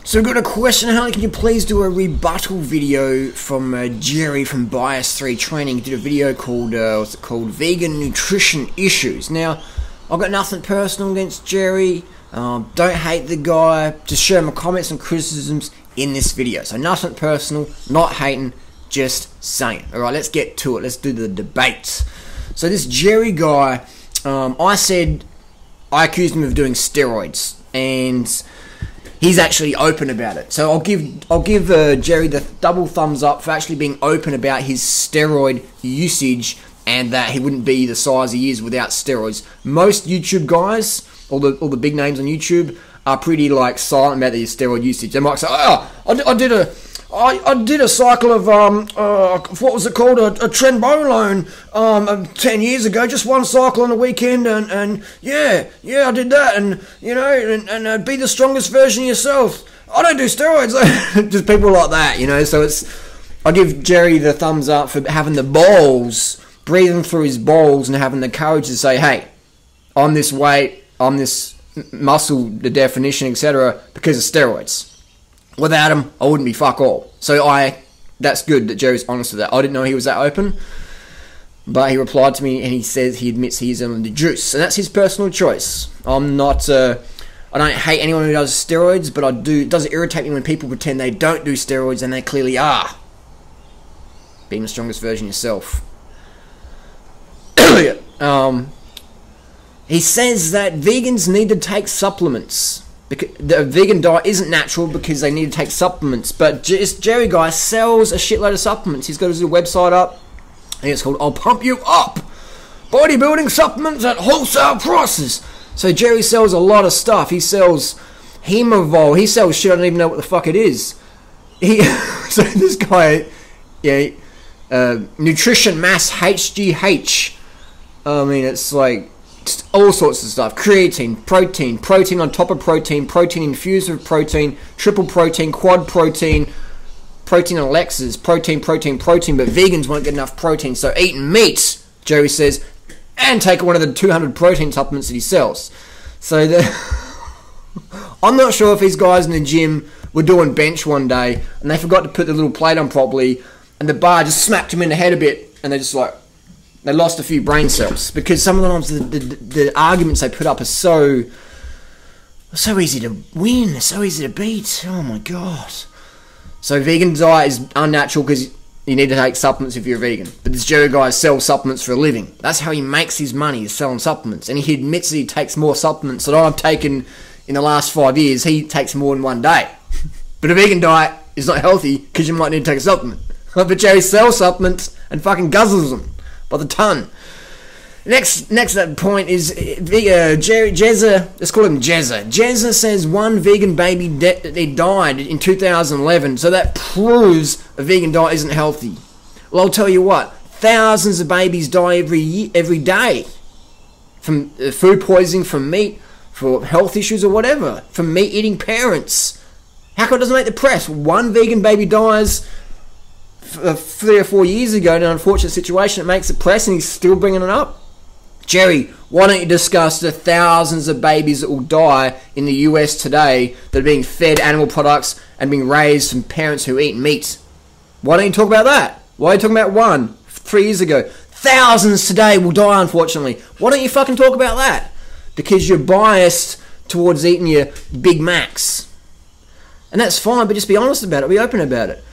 So we've got a question, Harley, can you please do a rebuttal video from Jerry from Bias 3 Training. He did a video called, Vegan Nutrition Issues. Now, I've got nothing personal against Jerry. Don't hate the guy. Just share my comments and criticisms in this video. So nothing personal, not hating, just saying. Alright, let's get to it. Let's do the debates. So this Jerry guy, I accused him of doing steroids, and he's actually open about it. So I'll give Jerry the double thumbs up for actually being open about his steroid usage and that he wouldn't be the size he is without steroids. Most YouTube guys, all the big names on YouTube, are pretty like silent about their steroid usage. They might say, "Oh, I did a cycle of what was it called, a trenbolone 10 years ago, just one cycle on the weekend, and yeah, I did that, and you know, and be the strongest version of yourself. I don't do steroids." Just people like that, you know. So I give Jerry the thumbs up for having the balls, breathing through his balls, and having the courage to say, "Hey, I'm this weight, I'm this muscle, the definition, etc., because of steroids. Without him, I wouldn't be fuck all." So that's good that Jerry's honest with that. I didn't know he was that open, but he replied to me and he says he admits he's on the juice, and that's his personal choice. I'm not, I don't hate anyone who does steroids, but it does irritate me when people pretend they don't do steroids and they clearly are. Being the strongest version of yourself. He says that vegans need to take supplements. Because the vegan diet isn't natural because they need to take supplements. But this Jerry guy sells a shitload of supplements. He's got his website up, and it's called "I'll Pump You Up Bodybuilding Supplements at Wholesale Prices." So Jerry sells a lot of stuff. He sells Hemovol. He sells shit I don't even know what the fuck it is. So this guy, Nutrition Mass HGH. I mean, it's like all sorts of stuff. Creatine, protein on top of protein infused with protein, triple protein, quad protein Alexas, protein, but vegans won't get enough protein, so eating meat, Jerry says, and take one of the 200 protein supplements that he sells. So I'm not sure if these guys in the gym were doing bench one day, and they forgot to put the little plate on properly, and the bar just smacked them in the head a bit, and they lost a few brain cells, because sometimes the arguments they put up are so easy to win, so easy to beat. Oh my god. So vegan diet is unnatural because you need to take supplements if you're a vegan. But this Jerry guy sells supplements for a living. That's how he makes his money, is selling supplements. And he admits that he takes more supplements than I've taken in the last 5 years. He takes more in one day. But a vegan diet is not healthy because you might need to take a supplement. But Jerry sells supplements and fucking guzzles them by the ton. Next point is Jerry Jezza. Let's call him Jezza. Jezza says one vegan baby died in 2011, so that proves a vegan diet isn't healthy. Well, I'll tell you what, thousands of babies die every day from food poisoning, from meat, for health issues or whatever, from meat eating parents. How come it doesn't make the press? One vegan baby dies 3 or 4 years ago in an unfortunate situation. It makes the press and he's still bringing it up. Jerry, why don't you discuss the thousands of babies that will die in the US today that are being fed animal products and being raised from parents who eat meat? Why don't you talk about that? Why are you talking about 3 years ago? Thousands today will die, unfortunately. Why don't you fucking talk about that? Because you're biased towards eating your Big Macs. And that's fine, but just be honest about it. Be open about it.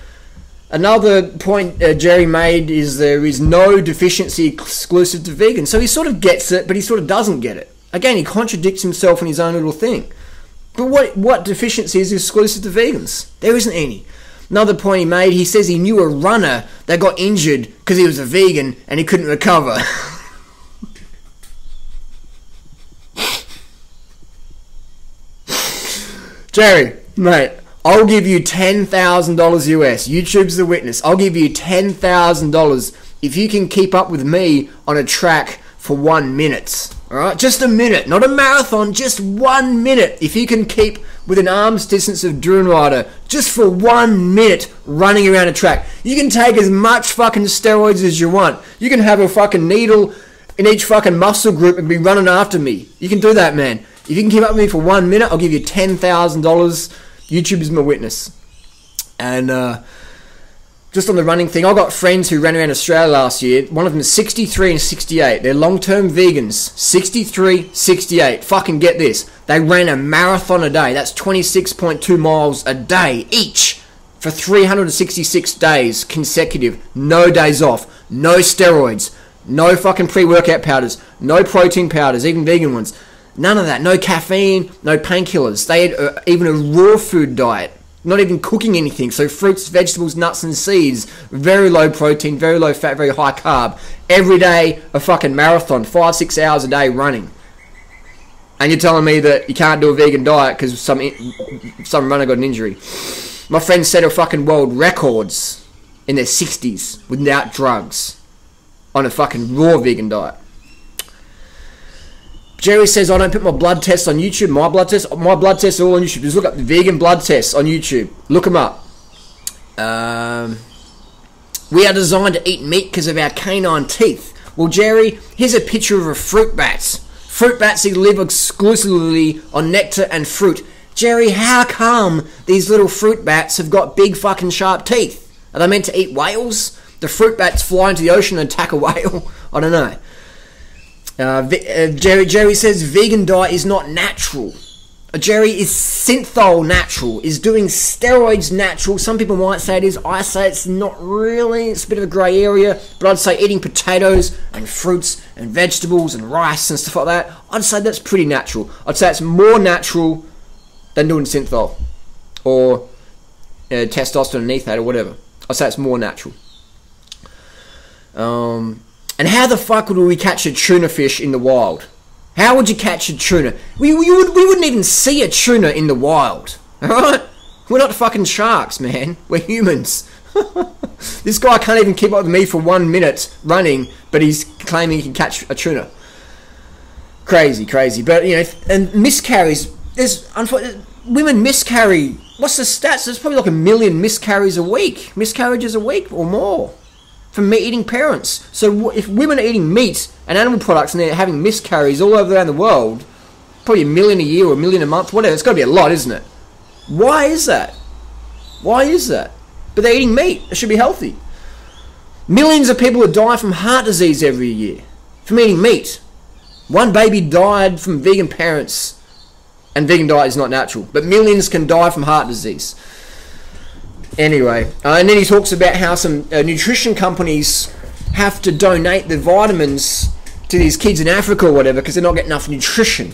Another point Jerry made is there is no deficiency exclusive to vegans. So he sort of gets it, but he sort of doesn't get it. Again, he contradicts himself in his own little thing. But what deficiency is exclusive to vegans? There isn't any. Another point he made, he says he knew a runner that got injured because he was a vegan and he couldn't recover. Jerry, mate, I'll give you $10,000 US. YouTube's the witness. I'll give you $10,000 if you can keep up with me on a track for 1 minute. Alright? Just a minute. Not a marathon, just 1 minute. If you can keep with an arm's distance of Dune Rider just for 1 minute running around a track. You can take as much fucking steroids as you want. You can have a fucking needle in each fucking muscle group and be running after me. You can do that, man. If you can keep up with me for 1 minute, I'll give you $10,000 YouTube is my witness. And just on the running thing, I got friends who ran around Australia last year. One of them is 63 and 68. They're long-term vegans. 63, 68. Fucking get this. They ran a marathon a day. That's 26.2 miles a day each for 366 days consecutive. No days off. No steroids. No fucking pre-workout powders. No protein powders, even vegan ones. None of that. No caffeine. No painkillers. They had even a raw food diet. Not even cooking anything. So fruits, vegetables, nuts and seeds. Very low protein, very low fat, very high carb. Every day a fucking marathon. 5-6 hours a day running. And you're telling me that you can't do a vegan diet because some runner got an injury. My friends set a fucking world records in their 60s without drugs on a fucking raw vegan diet. Jerry says, I don't put my blood tests on YouTube. My blood tests are all on YouTube. Just look up the vegan blood tests on YouTube. Look them up. We are designed to eat meat because of our canine teeth. Well, Jerry, here's a picture of a fruit bat. Fruit bats live exclusively on nectar and fruit. Jerry, how come these little fruit bats have got big fucking sharp teeth? Are they meant to eat whales? The fruit bats fly into the ocean and attack a whale? I don't know. Jerry says vegan diet is not natural. Jerry, is synthol natural? Is doing steroids natural? Some people might say it is. I say it's not really. It's a bit of a grey area. But I'd say eating potatoes and fruits and vegetables and rice and stuff like that, I'd say that's pretty natural. I'd say it's more natural than doing synthol or testosterone and ethate or whatever. I'd say it's more natural. And how the fuck would we catch a tuna fish in the wild? How would you catch a tuna? We wouldn't even see a tuna in the wild. Alright? We're not fucking sharks, man. We're humans. This guy can't even keep up with me for 1 minute running, but he's claiming he can catch a tuna. Crazy. But, you know, and miscarries, women miscarry. What's the stats? There's probably like 1 million miscarriages a week or more. From meat-eating parents. So if women are eating meat and animal products and they're having miscarriages all over around the world, probably 1 million a year or 1 million a month, whatever, it's got to be a lot, isn't it? Why is that? But they're eating meat. It should be healthy. Millions of people are dying from heart disease every year from eating meat. One baby died from vegan parents, and vegan diet is not natural. But millions can die from heart disease. Anyway, and then he talks about how some nutrition companies have to donate the vitamins to these kids in Africa or whatever because they're not getting enough nutrition.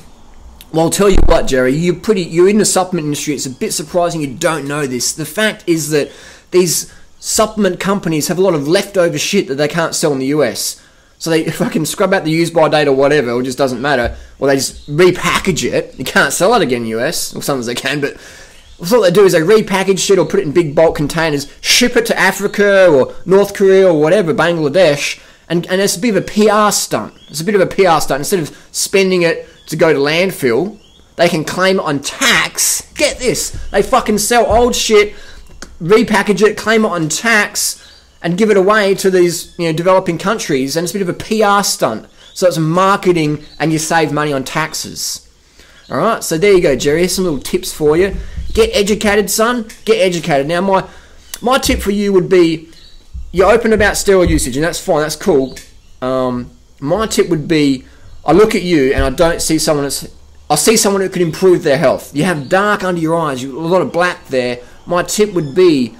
Well, I'll tell you what, Jerry, you're in the supplement industry. It's a bit surprising you don't know this. The fact is that these supplement companies have a lot of leftover shit that they can't sell in the US. So they fucking scrub out the use-by date or whatever, or it just doesn't matter. Or they just repackage it. You can't sell it again in the US. Well, sometimes they can, but what they do is they repackage shit or put it in big bulk containers, ship it to Africa or North Korea or whatever, Bangladesh, and it's a bit of a PR stunt. Instead of spending it to go to landfill, they can claim it on tax. Get this. They fucking sell old shit, repackage it, claim it on tax, and give it away to these, you know, developing countries, and it's a bit of a PR stunt. So it's marketing and you save money on taxes. Alright, so there you go, Jerry. Here's some little tips for you. Get educated, son. Get educated. Now, my tip for you would be, you're open about steroid usage, and that's fine, that's cool. My tip would be, I look at you, and I don't see someone I see someone who can improve their health. You have dark under your eyes, a lot of black there. My tip would be,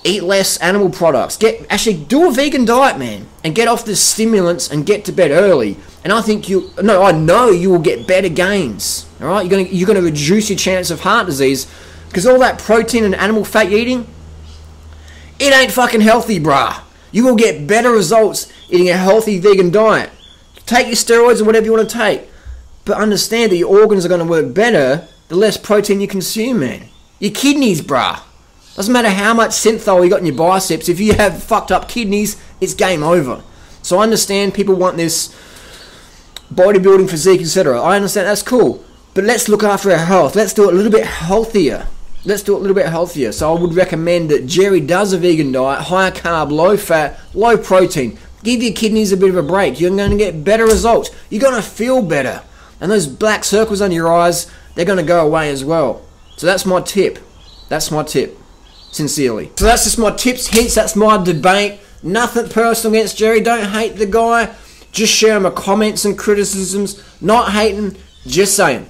eat less animal products. Actually, do a vegan diet, man, and get off the stimulants and get to bed early. And I know you will get better gains. All right, you're gonna reduce your chance of heart disease because all that protein and animal fat you're eating, it ain't fucking healthy, brah. You will get better results eating a healthy vegan diet. Take your steroids or whatever you want to take, but understand that your organs are going to work better the less protein you consume, man. Your kidneys, brah. Doesn't matter how much synthol you got in your biceps. If you have fucked up kidneys, it's game over. So I understand people want this bodybuilding physique, etc. I understand, that's cool. But let's look after our health. Let's do it a little bit healthier. So I would recommend that Jerry does a vegan diet, high carb, low fat, low protein. Give your kidneys a bit of a break. You're going to get better results. You're going to feel better. And those black circles under your eyes, they're going to go away as well. So that's my tip. That's my tip. Sincerely. So that's just my tips, hints, that's my debate. Nothing personal against Jerry. Don't hate the guy. Just share my comments and criticisms. Not hating, just saying.